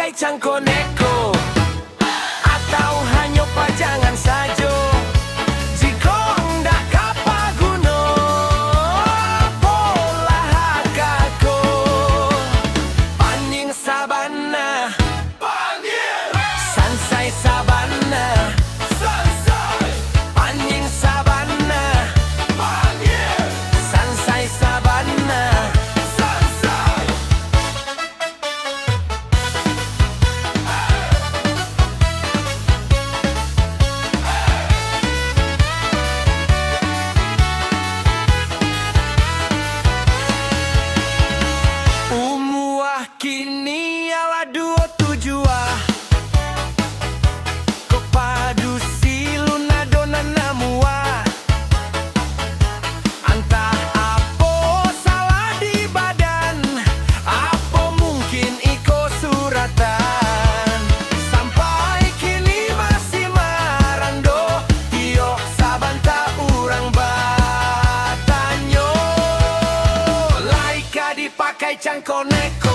pakai cangkok neko atau hanya pajangan saja. Jika ndak kapa guna pola hakako Panjing sabana Sansai sabana Panjing sabana Sansai sabana Kini ala 27 kepadu siluna dona namua antah apa salah di badan apa mungkin iko suratan sampai kini masih marando iyo sabanta urang batanyo laika dipakai cangkok neko